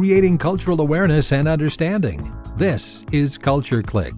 creating cultural awareness and understanding. This is Culture Clique.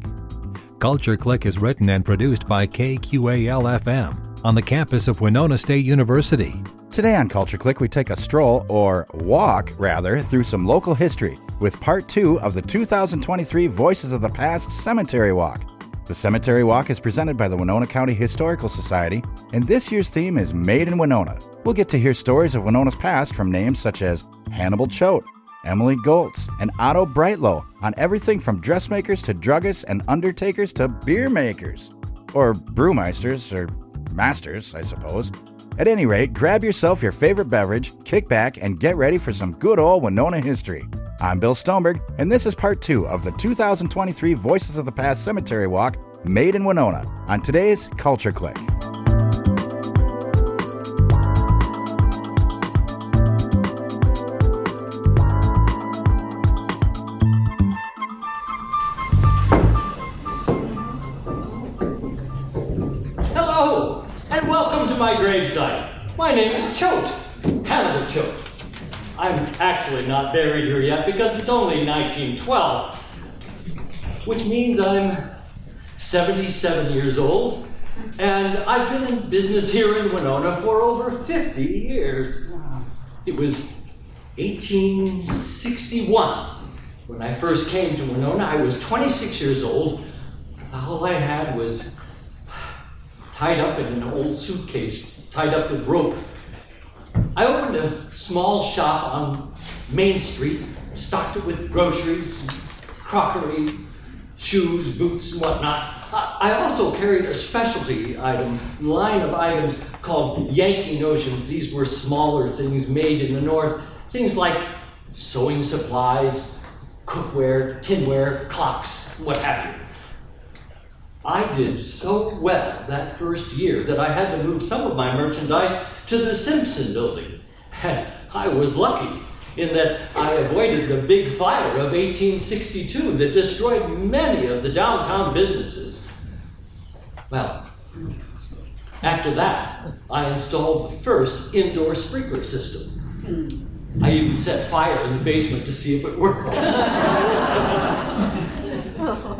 Culture Clique is written and produced by KQAL FM on the campus of Winona State University. Today on Culture Clique, we take a stroll, or walk rather, through some local history with part 2 of the 2023 Voices of the Past Cemetery Walk. The Cemetery Walk is presented by the Winona County Historical Society, and this year's theme is Made in Winona. We'll get to hear stories of Winona's past from names such as Hannibal Choate, Emily Goltz, and Otto Breitlow on everything from dressmakers to druggists and undertakers to beer makers. Or brewmeisters, or masters, I suppose. At any rate, grab yourself your favorite beverage, kick back, and get ready for some good old Winona history. I'm Bill Stoneberg, and this is part 2 of the 2023 Voices of the Past Cemetery Walk, Made in Winona, on today's Culture Clique. Hello, and welcome to my gravesite. My name is Choate, Hannibal Choate. I'm actually not buried here yet because it's only 1912, which means I'm 77 years old, and I've been in business here in Winona for over 50 years. It was 1861 when I first came to Winona. I was 26 years old. All I had was tied up in an old suitcase, tied up with rope. I opened a small shop on Main Street, stocked it with groceries, crockery, shoes, boots, and whatnot. I also carried a specialty line of items called Yankee Notions. These were smaller things made in the North, things like sewing supplies, cookware, tinware, clocks, what have you. I did so well that first year that I had to move some of my merchandise to the Simpson building. And I was lucky in that I avoided the big fire of 1862 that destroyed many of the downtown businesses. Well, after that, I installed the first indoor sprinkler system. I even set fire in the basement to see if it worked.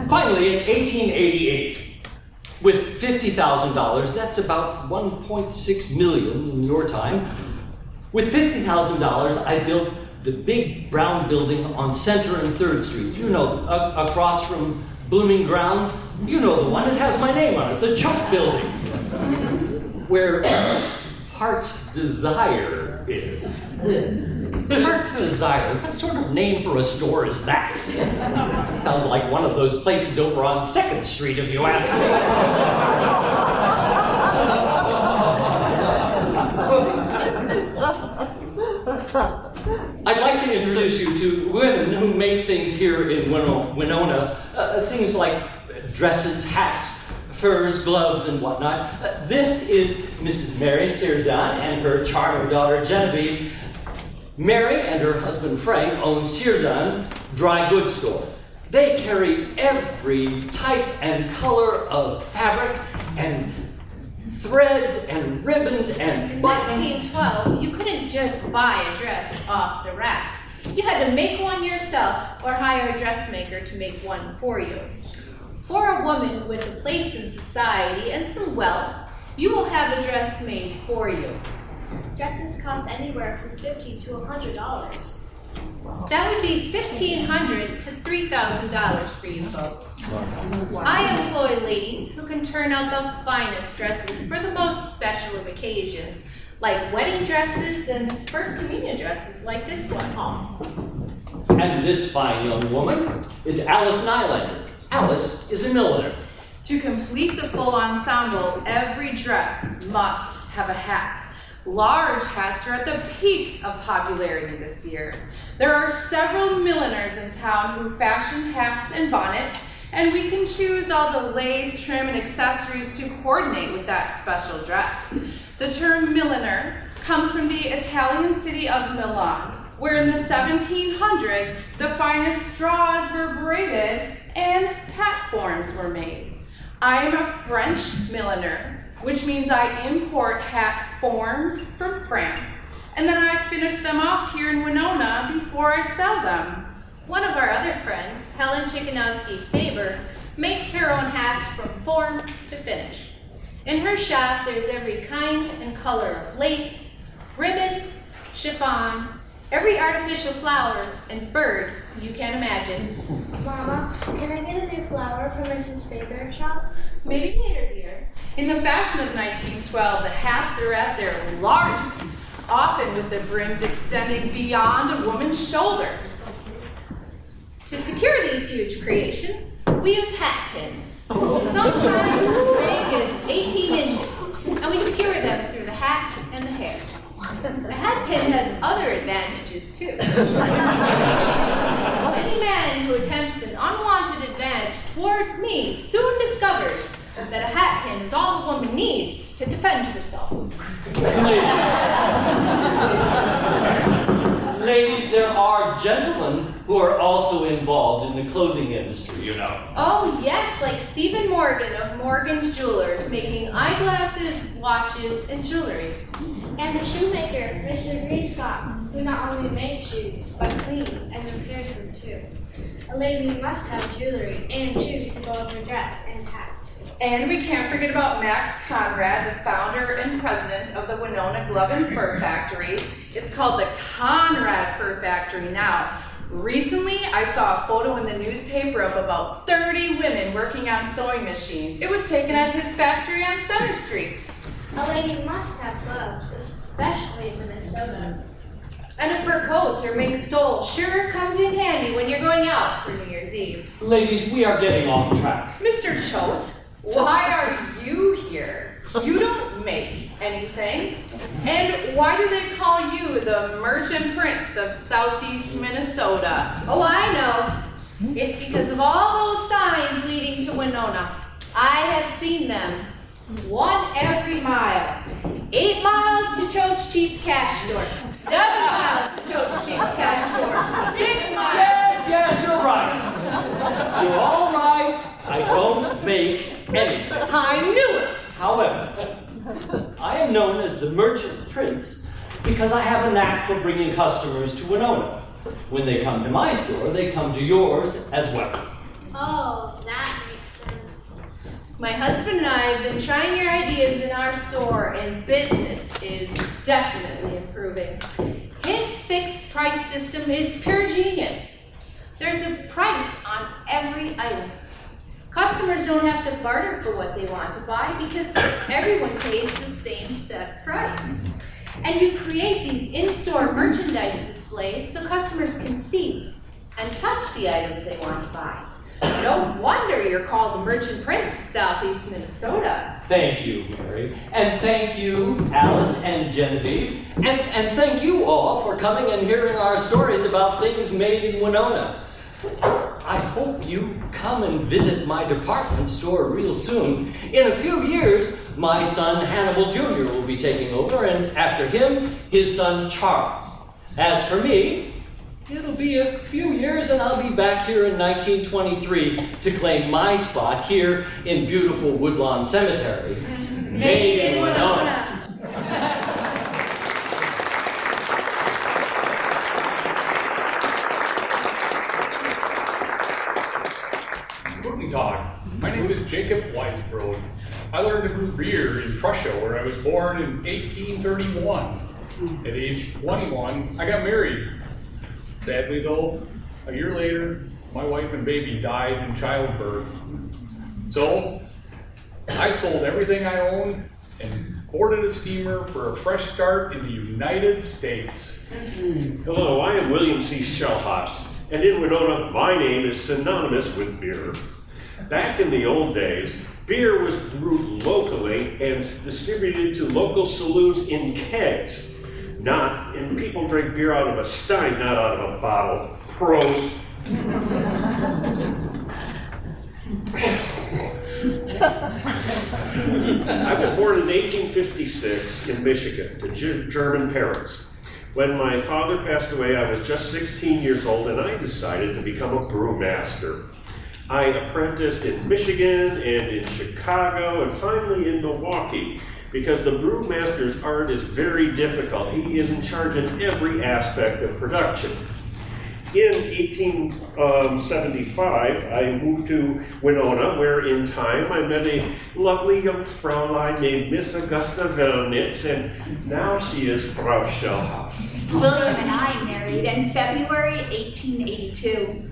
Finally, in 1888, with $50,000, that's about $1.6 million in your time, with $50,000, I built the big brown building on Center and 3rd Street. You know, across from Blooming Grounds. You know the one, it has my name on it, the Choate Building, where Heart's Desire is. Heart's Desire? What sort of name for a store is that? Sounds like one of those places over on 2nd Street, if you ask me. I'd like to introduce you to women who make things here in Winona. Things like dresses, hats, furs, gloves, and whatnot. This is Mrs. Mary Searzan and her charming daughter Genevieve. Mary and her husband Frank own Searzan's dry goods store. They carry every type and color of fabric and threads and ribbons and buttons. In 1912, you couldn't just buy a dress off the rack. You had to make one yourself or hire a dressmaker to make one for you. For a woman with a place in society and some wealth, you will have a dress made for you. Dresses cost anywhere from $50 to $100. That would be $1,500 to $3,000 for you folks. I employ ladies who can turn out the finest dresses for the most special of occasions, like wedding dresses and First Communion dresses like this one. And this fine young woman is Alice Nylander. Alice is a milliner. To complete the full ensemble, every dress must have a hat. Large hats are at the peak of popularity this year. There are several milliners in town who fashion hats and bonnets, and we can choose all the lace, trim, and accessories to coordinate with that special dress. The term milliner comes from the Italian city of Milan, where in the 1700s, the finest straws were braided and hat forms were made. I am a French milliner, which means I import hat forms from France. and then I finish them off here in Winona before I sell them. One of our other friends, Helen Chickanowski-Faber, makes her own hats from form to finish. In her shop, there's every kind and color of lace, ribbon, chiffon, every artificial flower and bird you can imagine. Mama, can I get a new flower from Mrs. Faber's shop? Maybe later, dear. In the fashion of 1912, the hats are at their largest, often with the brims extending beyond a woman's shoulders. To secure these huge creations, we use hat pins, sometimes as big as 18 inches, and we skewer them through the hat and the hair. The hat pin has other advantages, too. Any man who attempts an unwanted advantage towards me soon discovers that a hat pin is all a woman needs to defend herself. Ladies, there are gentlemen who are also involved in the clothing industry, you know. Oh, yes, like Stephen Morgan of Morgan's Jewelers, making eyeglasses, watches, and jewelry. And the shoemaker, Mr. Griesbach, who not only makes shoes, but cleans and repairs them too. A lady must have jewelry and shoes to go with her dress and hat. And we can't forget about Max Conrad, the founder and president of the Winona Glove and Fur Factory. It's called the Conrad Fur Factory now. Recently, I saw a photo in the newspaper of about 30 women working on sewing machines. It was taken at his factory on Center Street. A lady must have gloves, especially in Minnesota. And a fur coat or mink stole sure comes in handy when you're going out for New Year's Eve. Ladies, we are getting off track. Mr. Choate, why are you here? You don't make anything. And why do they call you the Merchant Prince of Southeast Minnesota? Oh, I know. It's because of all those signs leading to Winona. I have seen them. One every mile. 8 miles to Choate's Cheap Cash Store. 7 miles to Choate's Cheap Cash Store. 6 miles. Yes, you're right. You're all right. I don't make anything. I knew it! However, I am known as the Merchant Prince because I have a knack for bringing customers to Winona. When they come to my store, they come to yours as well. Oh, that makes sense. My husband and I have been trying your ideas in our store, and business is definitely improving. His fixed price system is pure genius. There's a price on every item. Customers don't have to barter for what they want to buy because everyone pays the same set price. And you create these in-store merchandise displays so customers can see and touch the items they want to buy. No wonder you're called the Merchant Prince of Southeast Minnesota. Thank you, Mary. And thank you, Alice and Genevieve. And thank you all for coming and hearing our stories about things made in Winona. I hope you come and visit my department store real soon. In a few years, my son Hannibal Jr. will be taking over, and after him, his son Charles. As for me, it'll be a few years and I'll be back here in 1923 to claim my spot here in beautiful Woodlawn Cemetery. Made in Winona. Guten Tag. My name is Jacob Weisbrod. I learned to brew beer in Prussia, where I was born in 1831. At age 21, I got married. Sadly though, a year later, my wife and baby died in childbirth. So, I sold everything I owned and boarded a steamer for a fresh start in the United States. Hello, I am William C. Shellhops, and in Winona, my name is synonymous with beer. Back in the old days, beer was brewed locally and distributed to local saloons in kegs. And people drink beer out of a stein, not out of a bottle. Pros. I was born in 1856 in Michigan to German parents. When my father passed away, I was just 16 years old, and I decided to become a brewmaster. I apprenticed in Michigan and in Chicago and finally in Milwaukee. because the brewmaster's art is very difficult. He is in charge in every aspect of production. In 1875, I moved to Winona, where in time I met a lovely young Fraulein named Miss Augusta Velnitz, and now she is Frau Schellhaus. William and I married in February 1882.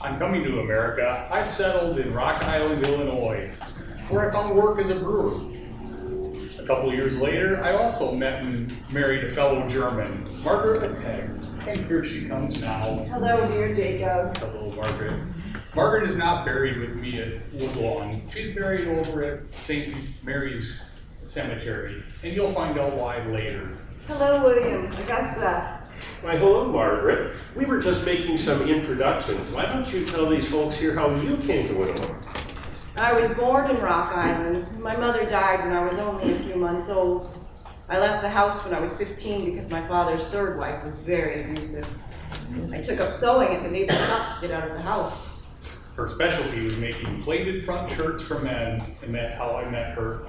On coming to America, I settled in Rock Island, Illinois, where I found work as a brewer. A couple of years later, I also met and married a fellow German, Margaret Pegg. And here she comes now. Hello, dear Jacob. Hello, Margaret. Margaret is not buried with me at Woodlawn. She's buried over at St. Mary's Cemetery, and you'll find out why later. Hello, William. Augusta. Why, hello, Margaret. We were just making some introductions. Why don't you tell these folks here how you came to Winona? I was born in Rock Island. My mother died when I was only a few months old. I left the house when I was 15 because my father's third wife was very abusive. I took up sewing at the neighbor's shop to get out of the house. Her specialty was making plated front shirts for men, and that's how I met her.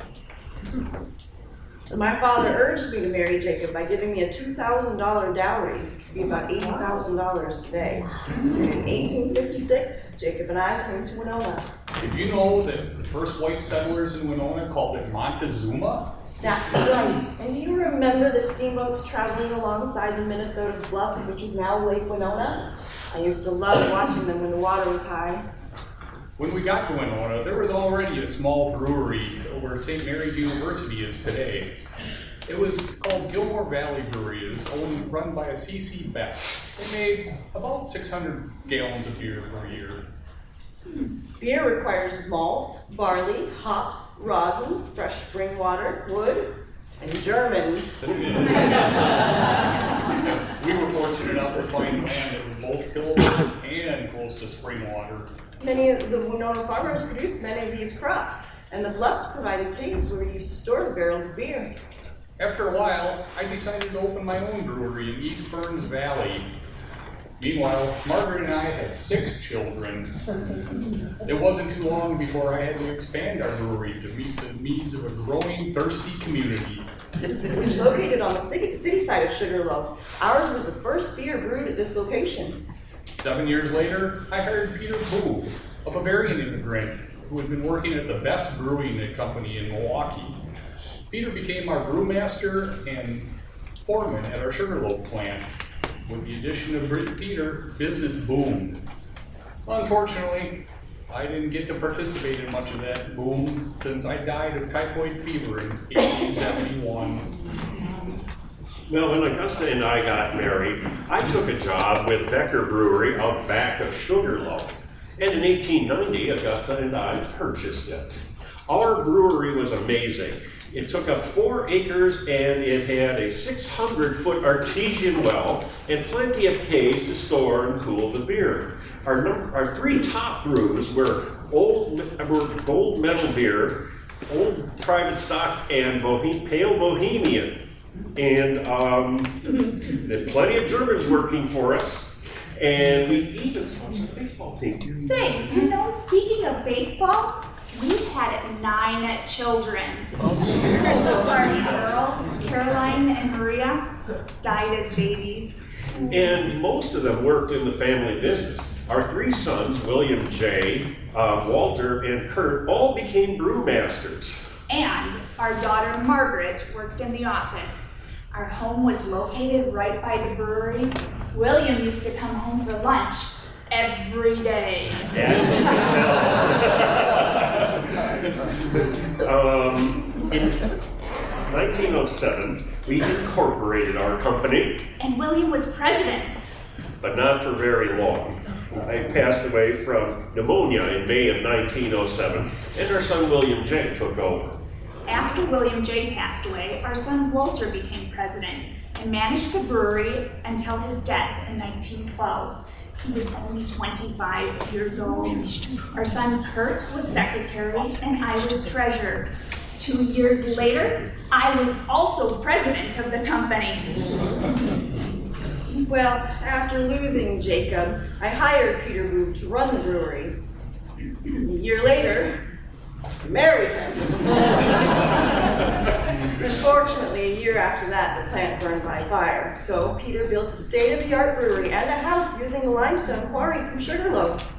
So my father urged me to marry Jacob by giving me a $2,000 dowry, which would be about $80,000 today. And in 1856, Jacob and I came to Winona. Did you know that the first white settlers in Winona called it Montezuma? That's right. And do you remember the steamboats traveling alongside the Minnesota Bluffs, which is now Lake Winona? I used to love watching them when the water was high. When we got to Winona, there was already a small brewery where St. Mary's University is today. It was called Gilmore Valley Brewery. It was run by a C.C. Beck. They made about 600 gallons of beer per year. Beer requires malt, barley, hops, rosin, fresh spring water, wood, and Germans. We were fortunate enough to find land that was both tillable and close to spring water. Many of the Winona farmers produced many of these crops, and the bluffs provided caves where we used to store the barrels of beer. After a while, I decided to open my own brewery in East Burns Valley. Meanwhile, Margaret and I had 6 children. It wasn't too long before I had to expand our brewery to meet the needs of a growing, thirsty community. It was located on the city side of Sugarloaf. Ours was the first beer brewed at this location. 7 years later, I hired Peter Boo, a Bavarian immigrant who had been working at the best brewing company in Milwaukee. Peter became our brewmaster and foreman at our Sugarloaf plant. With the addition of Peter, business boomed. Unfortunately, I didn't get to participate in much of that boom since I died of typhoid fever in 1871. Well, when Augusta and I got married, I took a job with Becker Brewery out back of Sugarloaf. And in 1890, Augusta and I purchased it. Our brewery was amazing. It took up 4 acres and it had a 600-foot artesian well and plenty of caves to store and cool the beer. Our 3 top brews were gold medal beer, Old Private Stock, and Pale Bohemian. And there's plenty of Germans working for us. And we even saw some baseball team. Say, speaking of baseball, we had 9 children. 2 of our girls, Caroline and Maria, died as babies. And most of them worked in the family business. Our 3 sons, William J., Walter, and Kurt, all became brewmasters. And our daughter Margaret worked in the office. Our home was located right by the brewery. William used to come home for lunch every day. Yes. In 1907, we incorporated our company. And William was president. But not for very long. I passed away from pneumonia in May of 1907, and our son William J. took over. After William J. passed away, our son Walter became president and managed the brewery until his death in 1912. He was only 25 years old. Our son Kurt was secretary and I was treasurer. 2 years later, I was also president of the company. Well, after losing Jacob, I hired Peter Boob to run the brewery. A year later, married him. Unfortunately, a year after that, the plant burned by fire. So Peter built a state-of-the-art brewery and a house using the limestone quarried from Sugarloaf.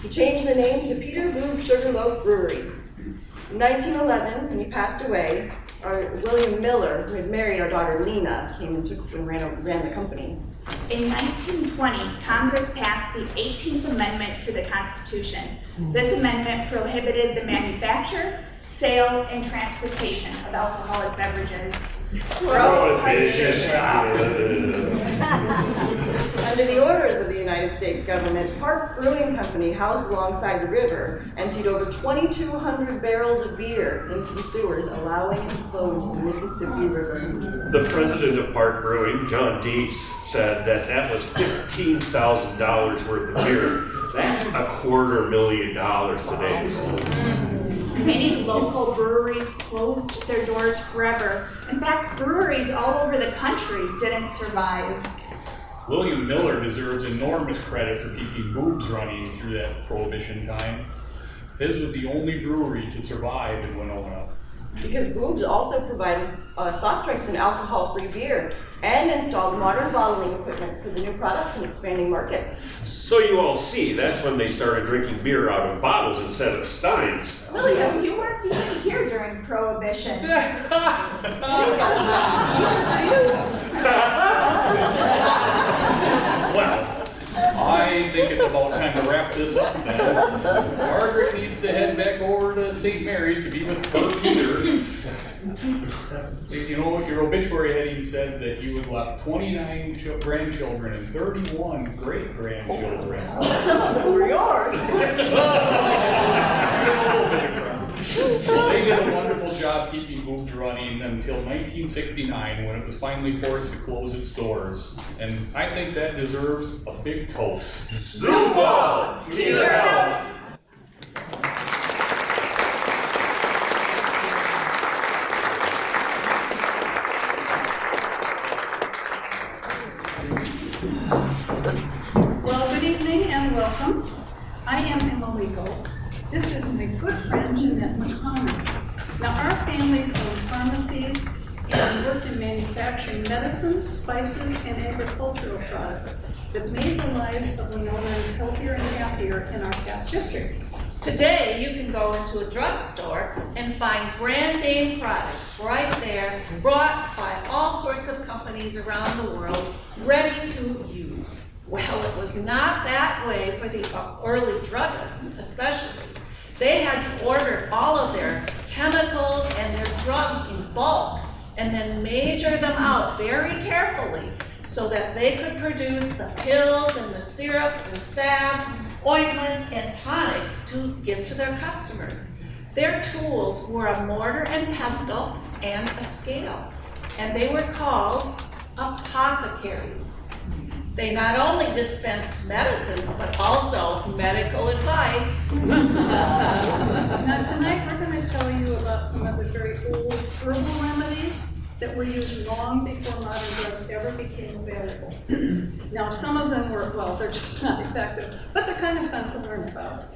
He changed the name to Peter Lube Sugarloaf Brewery. In 1911, when he passed away, William Miller, who had married our daughter Lena, came and ran the company. In 1920, Congress passed the 18th Amendment to the Constitution. This amendment prohibited the manufacture, sale, and transportation of alcoholic beverages. Under the orders of the United States government, Park Brewing Company, housed alongside the river, emptied over 2,200 barrels of beer into the sewers, allowing it to flow into the Mississippi River. The president of Park Brewing, John Dietz, said that was $15,000 worth of beer. That's $250,000 today. Many local breweries closed their doors forever. In fact, breweries all over the country didn't survive. William Miller deserves enormous credit for keeping boobs running through that Prohibition time. His was the only brewery to survive in Winona. Because Boobs also provided soft drinks and alcohol-free beer and installed modern bottling equipment for the new products and expanding markets. So you all see, that's when they started drinking beer out of bottles instead of steins. William, you weren't even here during Prohibition. Well, I think it's about time to wrap this up then. Margaret needs to head back over to St. Mary's to be with her Peter. You know, your obituary heading said that you had left 29 grandchildren and 31 great-grandchildren. Some of them were yours. They did a wonderful job keeping Boobs running until 1969 when it was finally forced to close its doors. And I think that deserves a big toast. Zufall! To your health! Well, good evening and welcome. I am Emily Goltz. This is my good friend, Jeanette McConnell. Now, our families owned pharmacies and worked in manufacturing medicines, spices, and agricultural products that made the lives of Winonans healthier and happier in our past history. Today, you can go into a drugstore and find brand name products right there, brought by all sorts of companies around the world, ready to use. Well, it was not that way for the early druggists, especially. They had to order all of their chemicals and their drugs in bulk and then measure them out very carefully so that they could produce the pills and the syrups and salves, ointments and tonics to give to their customers. Their tools were a mortar and pestle and a scale, and they were called apothecaries. They not only dispensed medicines, but also medical advice. Now, tonight we're going to tell you about some of the very old herbal remedies that were used long before modern drugs ever became available. Now, some of them were, well, they're just not effective, but they're kind of fun to learn about.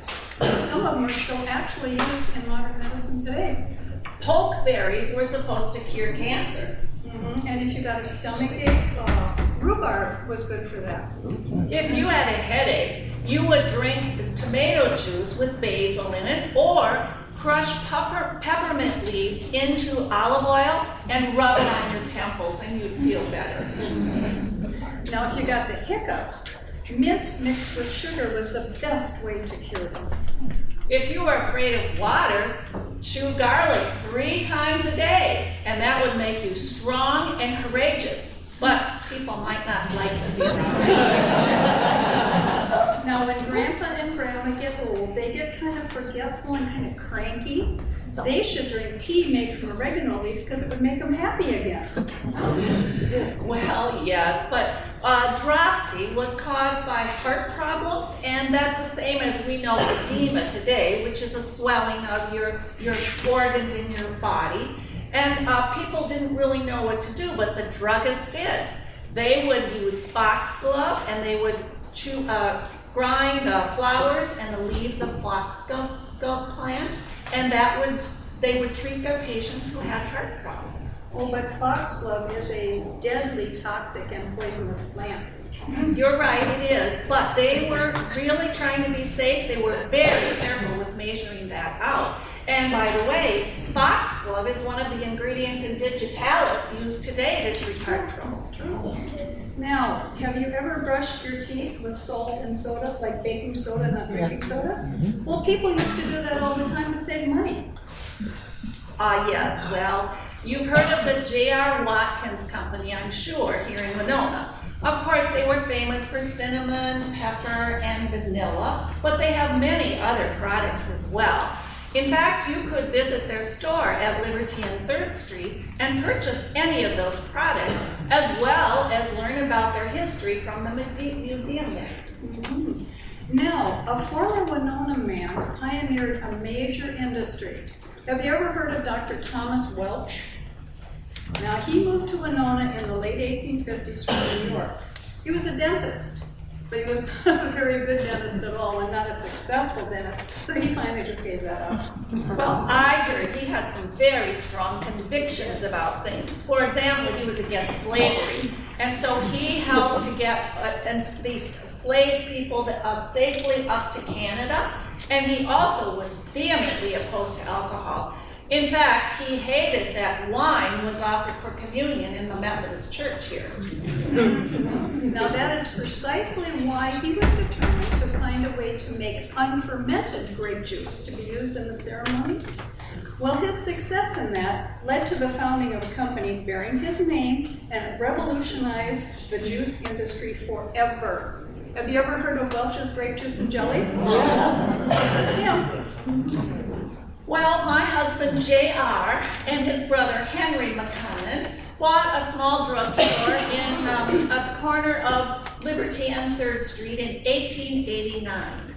Some of them are still actually used in modern medicine today. Pokeberries were supposed to cure cancer. And if you got a stomach ache, rhubarb was good for that. If you had a headache, you would drink tomato juice with basil in it, or crush peppermint leaves into olive oil and rub it on your temples, and you'd feel better. Now, if you got the hiccups, mint mixed with sugar was the best way to cure them. If you were afraid of water, chew garlic 3 times a day, and that would make you strong and courageous. But people might not like to be around it. Now, when Grandpa and Grandma get old, they get kind of forgetful and kind of cranky. They should drink tea made from oregano leaves because it would make them happy again. Well, yes, but dropsy was caused by heart problems, and that's the same as we know edema today, which is a swelling of your organs in your body. And people didn't really know what to do, but the druggists did. They would use foxglove, and they would grind the flowers and the leaves of foxglove plant, and they would treat their patients who had heart problems. Oh, but foxglove is a deadly toxic and poisonous plant. You're right, it is, but they were really trying to be safe. They were very careful with measuring that out. And by the way, foxglove is one of the ingredients in digitalis used today to treat heart trouble. Now, have you ever brushed your teeth with salt and soda, like baking soda, not drinking soda? Well, people used to do that all the time to save money. Yes, well, you've heard of the J.R. Watkins Company, I'm sure, here in Winona. Of course, they were famous for cinnamon, pepper, and vanilla, but they have many other products as well. In fact, you could visit their store at Liberty and 3rd Street and purchase any of those products, as well as learn about their history from the museum there. Mm-hmm. Now, a former Winona man pioneered a major industry. Have you ever heard of Dr. Thomas Welch? Now, he moved to Winona in the late 1850s from New York. He was a dentist, but he was not a very good dentist at all and not a successful dentist, so he finally just gave that up. Well, I heard he had some very strong convictions about things. For example, he was against slavery, and so he helped to get these slave people safely up to Canada, and he also was vehemently opposed to alcohol. In fact, he hated that wine was offered for communion in the Methodist Church here. Now that is precisely why he was determined to find a way to make unfermented grape juice to be used in the ceremonies. Well, his success in that led to the founding of a company bearing his name, and it revolutionized the juice industry forever. Have you ever heard of Welch's grape juice and jellies? Yeah. Well, my husband J.R. and his brother Henry McCunnan bought a small drugstore in a corner of Liberty and 3rd Street in 1889.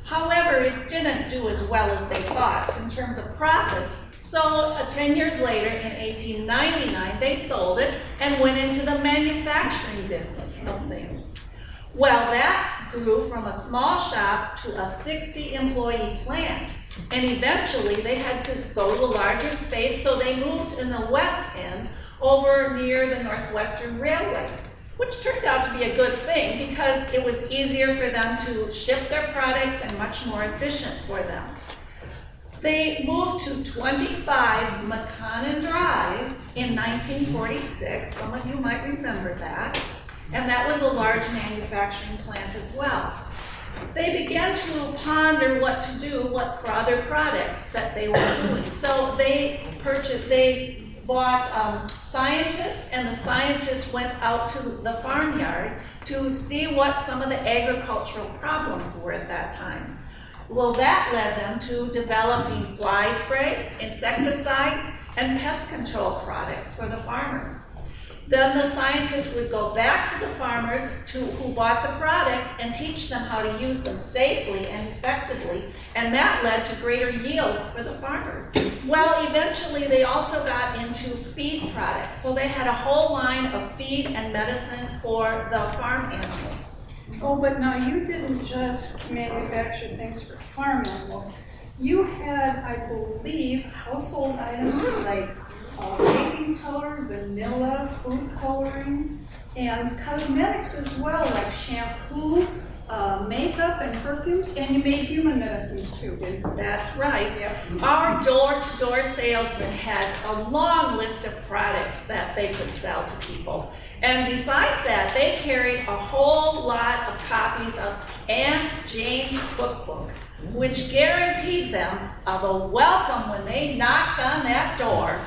However, it didn't do as well as they thought in terms of profits, so 10 years later, in 1899, they sold it and went into the manufacturing business of things. Well, that grew from a small shop to a 60-employee plant, and eventually they had to go to a larger space, so they moved in the west end over near the Northwestern Railway, which turned out to be a good thing because it was easier for them to ship their products and much more efficient for them. They moved to 25 McConnon Drive in 1946. Some of you might remember that. And that was a large manufacturing plant as well. They began to ponder what to do for other products that they were doing. So they bought scientists, and the scientists went out to the farmyard to see what some of the agricultural problems were at that time. Well, that led them to developing fly spray, insecticides, and pest control products for the farmers. Then the scientists would go back to the farmers who bought the products and teach them how to use them safely and effectively, and that led to greater yields for the farmers. Well, eventually they also got into feed products, so they had a whole line of feed and medicine for the farm animals. Oh, but now you didn't just manufacture things for farm animals. You had, I believe, household items like baking powder, vanilla, food coloring, and cosmetics as well, like shampoo, makeup, and perfumes, and you made human medicines too, didn't you? That's right. Yep. Our door-to-door salesmen had a long list of products that they could sell to people. And besides that, they carried a whole lot of copies of Aunt Jane's cookbook, which guaranteed them of a welcome when they knocked on that door,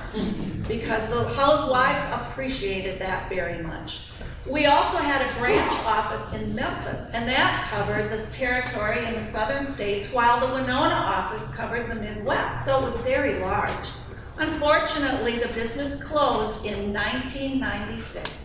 because the housewives appreciated that very much. We also had a branch office in Memphis, and that covered this territory in the southern states, while the Winona office covered the Midwest, so it was very large. Unfortunately, the business closed in 1996.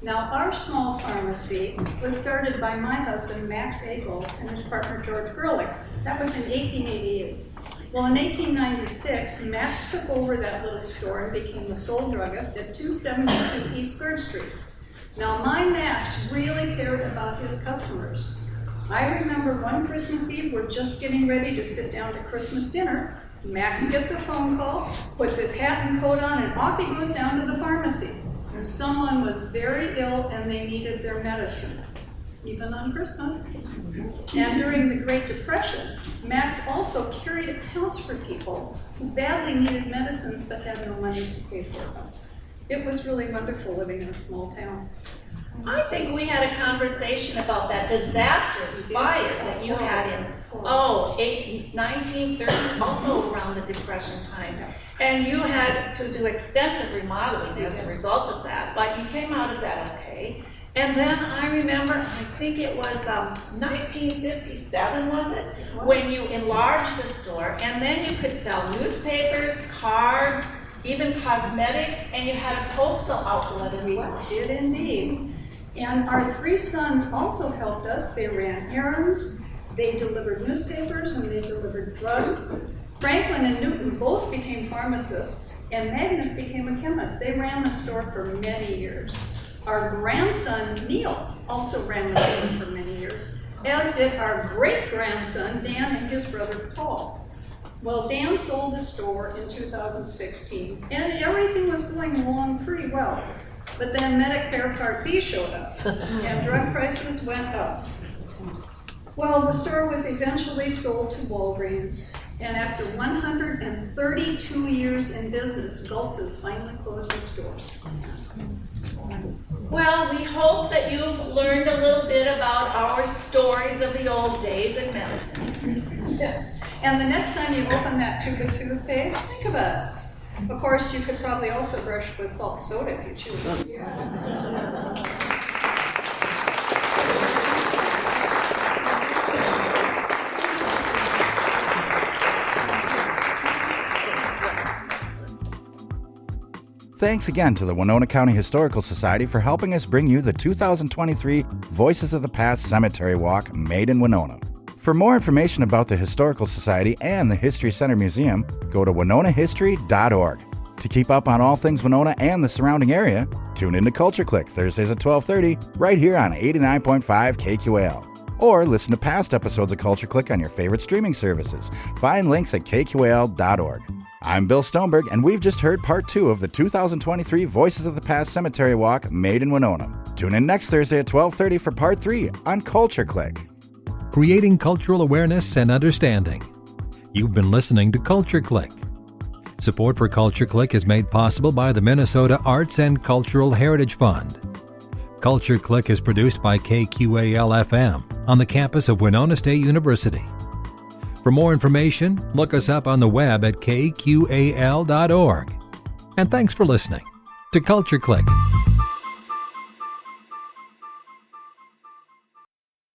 Now, our small pharmacy was started by my husband, Max A. Goltz, and his partner, George Gerlich. That was in 1888. Well, in 1896, Max took over that little store and became the sole druggist at 272 East 3rd Street. Now, my Max really cared about his customers. I remember one Christmas Eve, we're just getting ready to sit down to Christmas dinner. Max gets a phone call, puts his hat and coat on, and off he goes down to the pharmacy. Someone was very ill and they needed their medicines, even on Christmas. And during the Great Depression, Max also carried accounts for people who badly needed medicines but had no money to pay for them. It was really wonderful living in a small town. I think we had a conversation about that disastrous fire that you had in 1930, also around the Depression time. And you had to do extensive remodeling as a result of that, but you came out of that okay. And then I remember, I think it was 1957, was it? When you enlarged the store, and then you could sell newspapers, cards, even cosmetics, and you had a postal outlet as well. We did indeed. And our three sons also helped us. They ran errands, they delivered newspapers, and they delivered drugs. Franklin and Newton both became pharmacists, and Magnus became a chemist. They ran the store for many years. Our grandson, Neil, also ran the store for many years, as did our great-grandson, Dan, and his brother, Paul. Well, Dan sold the store in 2016, and everything was going along pretty well. But then Medicare Part D showed up, and drug prices went up. Well, the store was eventually sold to Walgreens, and after 132 years in business, Goltz finally closed its doors. Well, we hope that you've learned a little bit about our stories of the old days and medicines. Yes, and the next time you open that tube of toothpaste, think of us. Of course, you could probably also brush with salt and soda if you choose. Thanks again to the Winona County Historical Society for helping us bring you the 2023 Voices of the Past Cemetery Walk made in Winona. For more information about the Historical Society and the History Center Museum, go to winonahistory.org. To keep up on all things Winona and the surrounding area, tune into Culture Clique Thursdays at 12:30 right here on 89.5 KQAL. Or listen to past episodes of Culture Clique on your favorite streaming services. Find links at kqal.org. I'm Bill Stoneberg, and we've just heard part 2 of the 2023 Voices of the Past Cemetery Walk made in Winona. Tune in next Thursday at 12:30 for part 3 on Culture Clique. Creating cultural awareness and understanding. You've been listening to Culture Clique. Support for Culture Clique is made possible by the Minnesota Arts and Cultural Heritage Fund. Culture Clique is produced by KQAL FM on the campus of Winona State University. For more information, look us up on the web at kqal.org. And thanks for listening to Culture Clique.